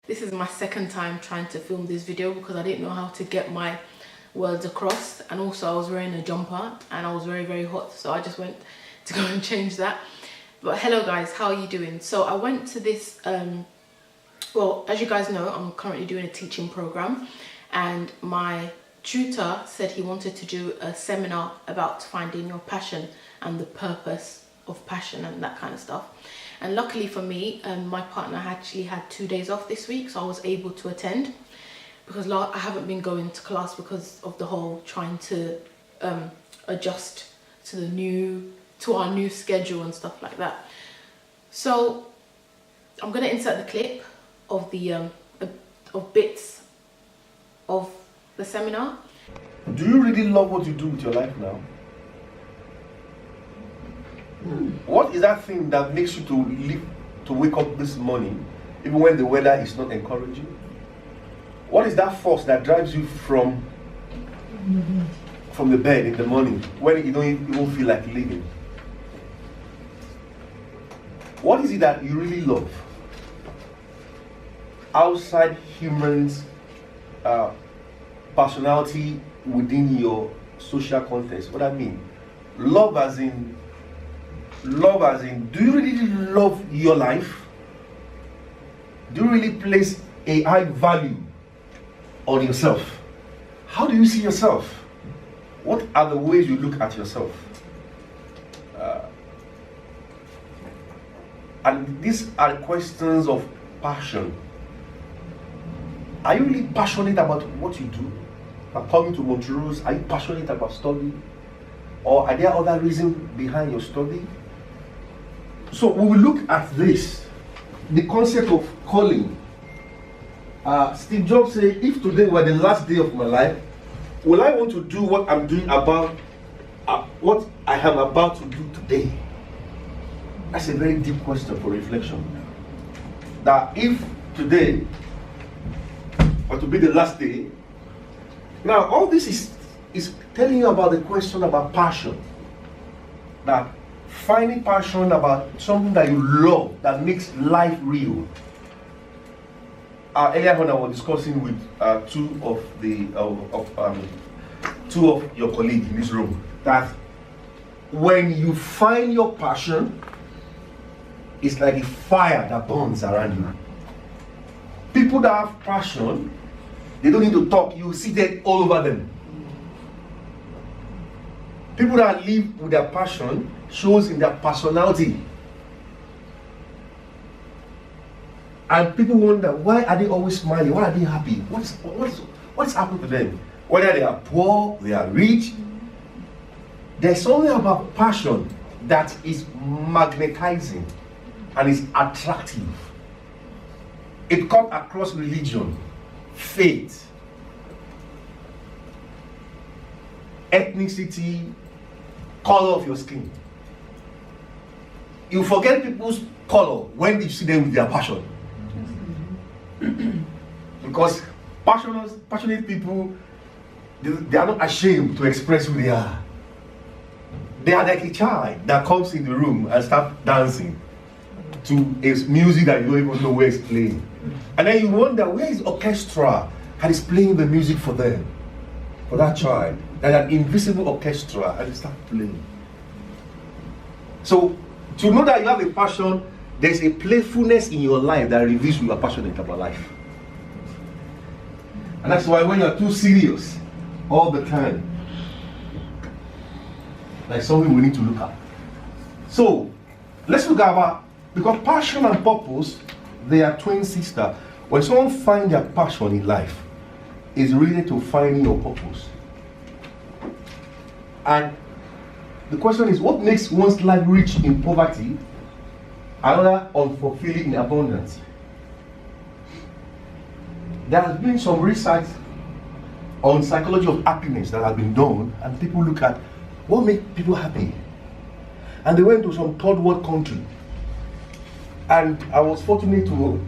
This is my second time trying to film this video because I didn't know how to get my words across, and also I was wearing a jumper and I was very hot, so I just went to go and change that. But hello guys, how are you doing? So I went to this well, as you guys know, I'm currently doing a teaching program, and my tutor said he wanted to do a seminar about finding your passion and the purpose of passion and that kind of stuff. And luckily for me, my partner actually had 2 days off this week, so I was able to attend, because I haven't been going to class because of the whole trying to adjust to our new schedule and stuff like that. So I'm gonna insert the clip of the of bits of the seminar. Do you really love what you do with your life now? What is that thing that makes you to wake up this morning even when the weather is not encouraging? What is that force that drives you from the bed in the morning when you don't even feel like living? What is it that you really love outside humans' personality within your social context? What I mean, love as in, do you really love your life? Do you really place a high value on yourself? How do you see yourself? What are the ways you look at yourself? And these are questions of passion. Are you really passionate about what you do? About coming to Montrose, are you passionate about study? Or are there other reasons behind your study? So we will look at this, the concept of calling. Steve Jobs said, if today were the last day of my life, will I want to do what I'm doing about what I am about to do today? That's a very deep question for reflection. That if today were to be the last day, now all this is telling you about the question about passion. That finding passion about something that you love, that makes life real. Earlier when I was discussing with two of your colleagues in this room, that when you find your passion, it's like a fire that burns around you. People that have passion, they don't need to talk, you see that all over them. People that live with their passion shows in their personality. And people wonder, why are they always smiling? Why are they happy? What's happened to them? Whether they are poor, they are rich. There's something about passion that is magnetizing and is attractive. It cuts across religion, faith, ethnicity, color of your skin. You forget people's color when you see them with their passion. Because passionate people, they are not ashamed to express who they are. They are like a child that comes in the room and starts dancing to a music that you don't even know where it's playing. And then you wonder, where is orchestra that is playing the music for them, for that child? And an invisible orchestra, and they start playing. So, to know that you have a passion, there's a playfulness in your life that reveals you are passionate about life. And that's why when you're too serious all the time, that's something we need to look at. So, let's look at because passion and purpose, they are twin sisters. When someone finds their passion in life, it's related to finding your purpose. And the question is, what makes one's life rich in poverty, another unfulfilling in abundance? There has been some research on psychology of happiness that has been done, and people look at what makes people happy. And they went to some third world country. And I was fortunate to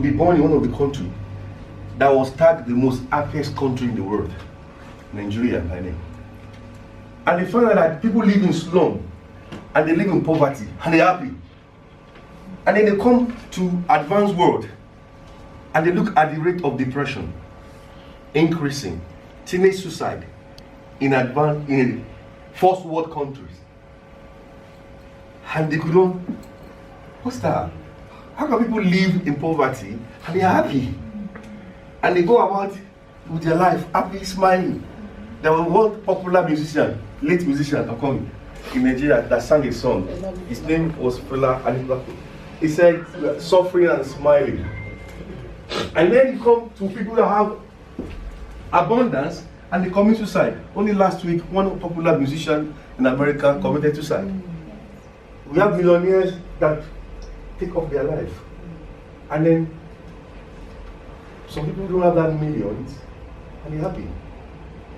be born in one of the countries that was tagged the most happiest country in the world, Nigeria, by name. And they found out that people live in slum and they live in poverty and they're happy. And then they come to advanced world And they look at the rate of depression increasing, teenage suicide in first world countries. And they couldn't, what's that? How can people live in poverty and they are happy? And they go about with their life happy, smiling. There was one popular musician, late musician, in Nigeria that sang a song. His name was Fela Aníkúlápó. He said, suffering and smiling. And then you come to people that have abundance and they commit suicide. Only last week, one popular musician in America committed suicide. We have millionaires that take off their life. And then some people don't have that millions and they're happy.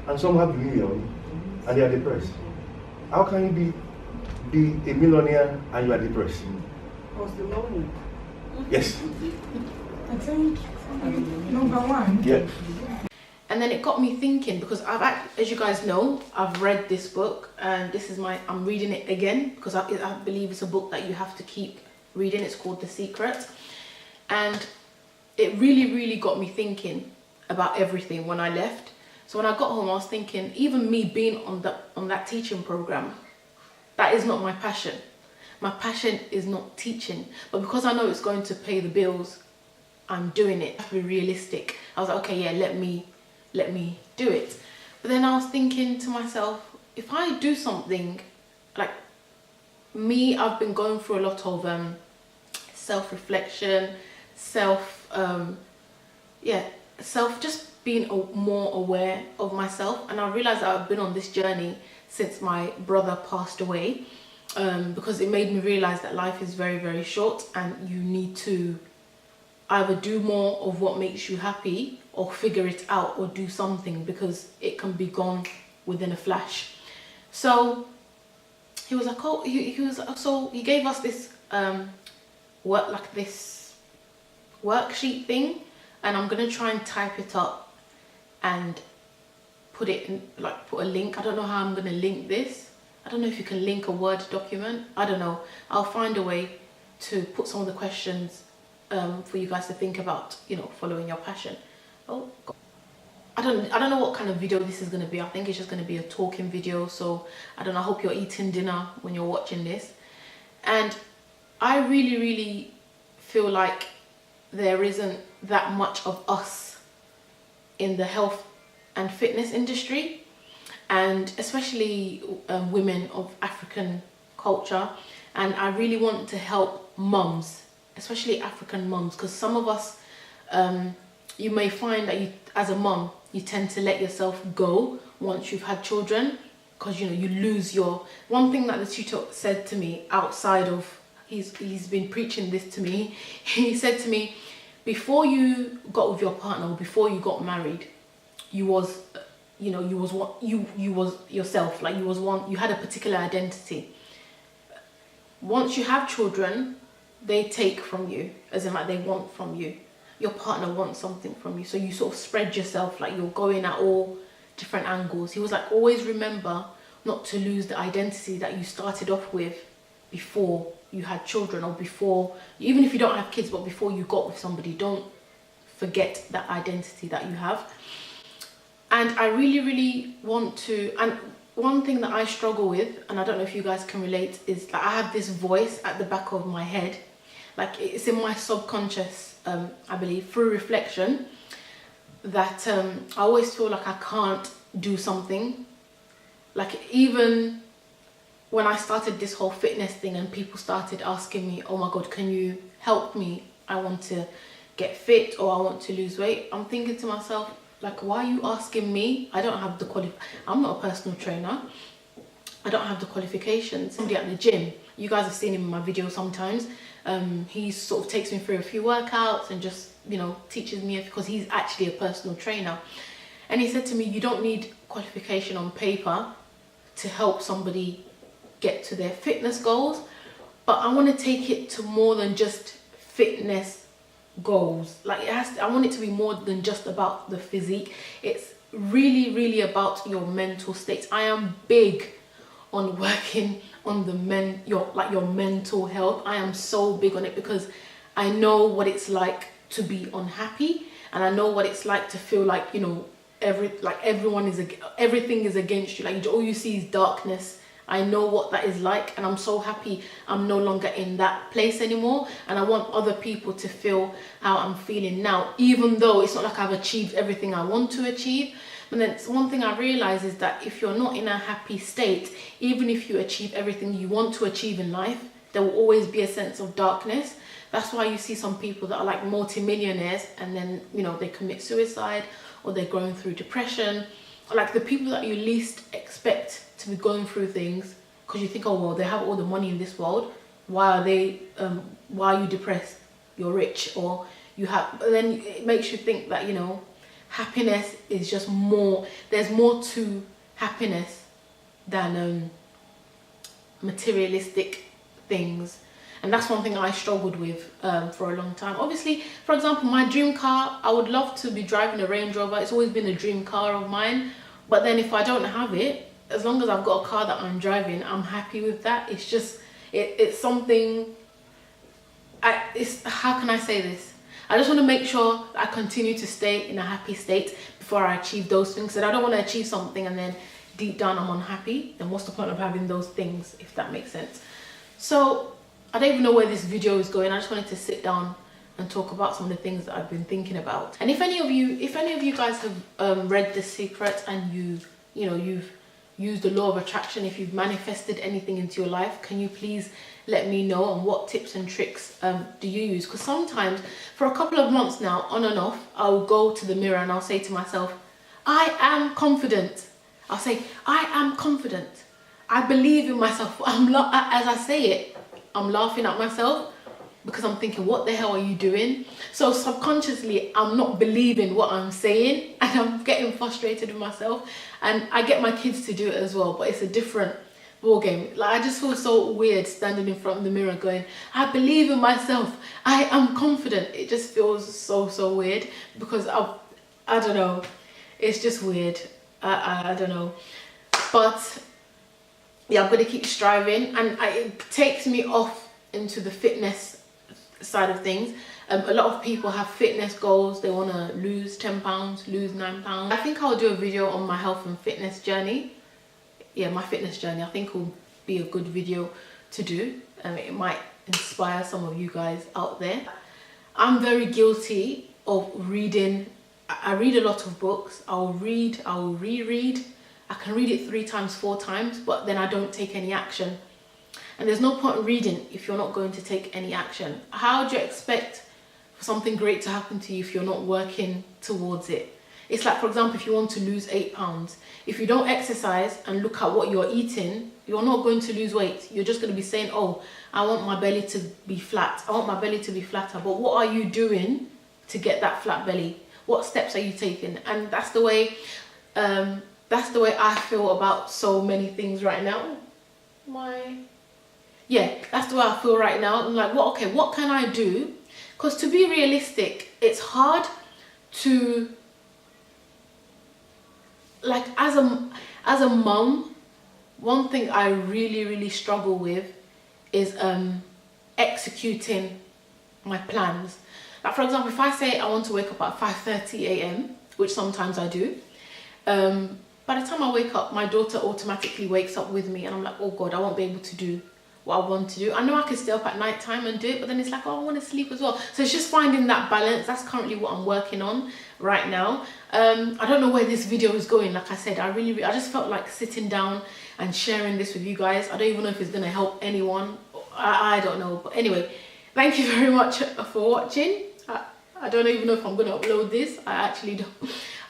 And some have millions and they are depressed. How can you be a millionaire and you are depressed? What's the money? Yes. I think number one. Yeah. And then it got me thinking, because as you guys know, I've read this book, and this is I'm reading it again because I believe it's a book that you have to keep reading. It's called The Secret, and it really, really got me thinking about everything when I left. So when I got home, I was thinking, even me being on that teaching program, that is not my passion. My passion is not teaching, but because I know it's going to pay the bills, I'm doing it. I have to be realistic. I was like, okay, yeah, let me do it. But then I was thinking to myself, if I do something like me, I've been going through a lot of self-reflection, just being more aware of myself. And I realized that I've been on this journey since my brother passed away, because it made me realize that life is very, very short, and you need to either do more of what makes you happy or figure it out or do something, because it can be gone within a flash. So he was like, oh, he gave us this this worksheet thing, and I'm gonna try and type it up and put it in, put a link. I don't know how I'm gonna link this. I don't know if you can link a Word document. I don't know. I'll find a way to put some of the questions for you guys to think about, following your passion. Oh God. I don't know what kind of video this is going to be. I think it's just going to be a talking video. So I don't know. I hope you're eating dinner when you're watching this. And I really, really feel like there isn't that much of us in the health and fitness industry, and especially women of African culture. And I really want to help mums, especially African mums, because some of us, you may find that you, as a mum, you tend to let yourself go once you've had children, because you lose your. One thing that the tutor said to me outside of, he's been preaching this to me. He said to me, before you got with your partner, before you got married, you was yourself. Like you had a particular identity. Once you have children, they take from you, as in they want from you. Your partner wants something from you, so you sort of spread yourself, like you're going at all different angles. He was like, always remember not to lose the identity that you started off with before you had children, or before, even if you don't have kids, but before you got with somebody. Don't forget that identity that you have. And I really, really want to, and one thing that I struggle with, and I don't know if you guys can relate, is that I have this voice at the back of my head. Like it's in my subconscious, I believe, through reflection, that I always feel like I can't do something. Like even when I started this whole fitness thing and people started asking me, oh my God, can you help me? I want to get fit, or I want to lose weight. I'm thinking to myself, like, why are you asking me? I don't have the I'm not a personal trainer. I don't have the qualifications. Somebody at the gym, you guys have seen him in my videos sometimes. He sort of takes me through a few workouts and just, teaches me, because he's actually a personal trainer. And he said to me, you don't need qualification on paper to help somebody get to their fitness goals. But I want to take it to more than just fitness goals. Like I want it to be more than just about the physique. It's really, really about your mental state. I am big on working on your mental health. I am so big on it, because I know what it's like to be unhappy, and I know what it's like to feel like, you know, everything is against you, like all you see is darkness. I know what that is like, and I'm so happy I'm no longer in that place anymore, and I want other people to feel how I'm feeling now, even though it's not like I've achieved everything I want to achieve. But then one thing I realize is that if you're not in a happy state, even if you achieve everything you want to achieve in life, there will always be a sense of darkness. That's why you see some people that are like multi-millionaires and then, you know, they commit suicide, or they're going through depression. Like the people that you least expect to be going through things, because you think, oh well, they have all the money in this world, why are you depressed? You're rich, or you have. But then it makes you think that, you know, happiness is just more, there's more to happiness than materialistic things. And that's one thing I struggled with for a long time. Obviously, for example, my dream car, I would love to be driving a Range Rover. It's always been a dream car of mine. But then if I don't have it, as long as I've got a car that I'm driving, I'm happy with that. It's just, it's something, how can I say this? I just want to make sure that I continue to stay in a happy state before I achieve those things. So I don't want to achieve something and then deep down I'm unhappy. Then what's the point of having those things, if that makes sense? So I don't even know where this video is going. I just wanted to sit down and talk about some of the things that I've been thinking about. And if any of you guys have read The Secret, and you've used the law of attraction, if you've manifested anything into your life, can you please let me know, and what tips and tricks do you use? Because sometimes, for a couple of months now, on and off, I'll go to the mirror and I'll say to myself, I am confident. I'll say, I am confident. I believe in myself. As I say it, I'm laughing at myself, because I'm thinking, what the hell are you doing? So subconsciously, I'm not believing what I'm saying, and I'm getting frustrated with myself. And I get my kids to do it as well, but it's a different ball game. Like, I just feel so weird standing in front of the mirror going, I believe in myself, I am confident. It just feels so weird, because I don't know, it's just weird. I don't know, but yeah, I'm gonna keep striving, and it takes me off into the fitness side of things. A lot of people have fitness goals. They want to lose 10 pounds, lose 9 pounds. I think I'll do a video on my health and fitness journey. Yeah, my fitness journey, I think will be a good video to do. It might inspire some of you guys out there. I'm very guilty of reading. I read a lot of books. I'll read, I'll reread. I can read it 3 times, 4 times, but then I don't take any action. And there's no point in reading if you're not going to take any action. How do you expect for something great to happen to you if you're not working towards it? It's like, for example, if you want to lose 8 pounds, if you don't exercise and look at what you're eating, you're not going to lose weight. You're just going to be saying, oh, I want my belly to be flat. I want my belly to be flatter. But what are you doing to get that flat belly? What steps are you taking? And that's the way I feel about so many things right now. That's the way I feel right now. I'm like, well, okay, what can I do? Because to be realistic, it's hard to, like, as a mum, one thing I really struggle with is executing my plans. Like, for example, if I say I want to wake up at 5:30 a.m, which sometimes I do, by the time I wake up, my daughter automatically wakes up with me, and I'm like, oh God, I won't be able to do what I want to do. I know I can stay up at night time and do it, but then it's like, oh, I want to sleep as well. So it's just finding that balance. That's currently what I'm working on right now. I don't know where this video is going. Like I said, I just felt like sitting down and sharing this with you guys. I don't even know if it's going to help anyone. I don't know. But anyway, thank you very much for watching. I don't even know if I'm going to upload this. I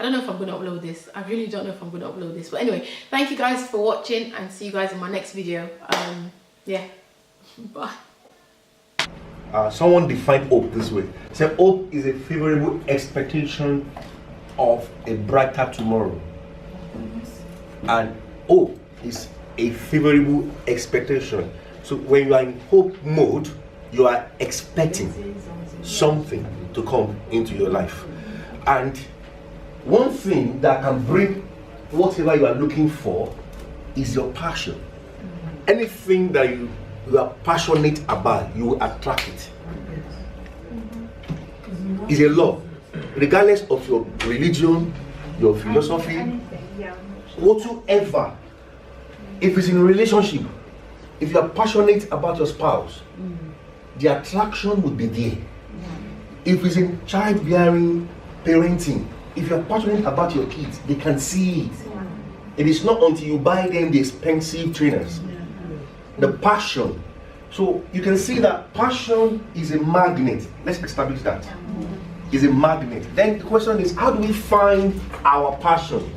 don't know if I'm going to upload this. I really don't know if I'm going to upload this. But anyway, thank you guys for watching, and see you guys in my next video. Yeah, bye. Someone defined hope this way. Say hope is a favorable expectation of a brighter tomorrow. And hope is a favorable expectation. So when you are in hope mode, you are expecting something to come into your life. And one thing that can bring whatever you are looking for is your passion. Anything that you are passionate about, you will attract it. It's a law. Regardless of your religion, your philosophy, whatsoever. If it's in a relationship, if you are passionate about your spouse, the attraction would be there. If it's in childbearing, parenting, if you are passionate about your kids, they can see it. It is not until you buy them the expensive trainers. The passion. So you can see that passion is a magnet. Let's establish that. Is a magnet. Then the question is, how do we find our passion?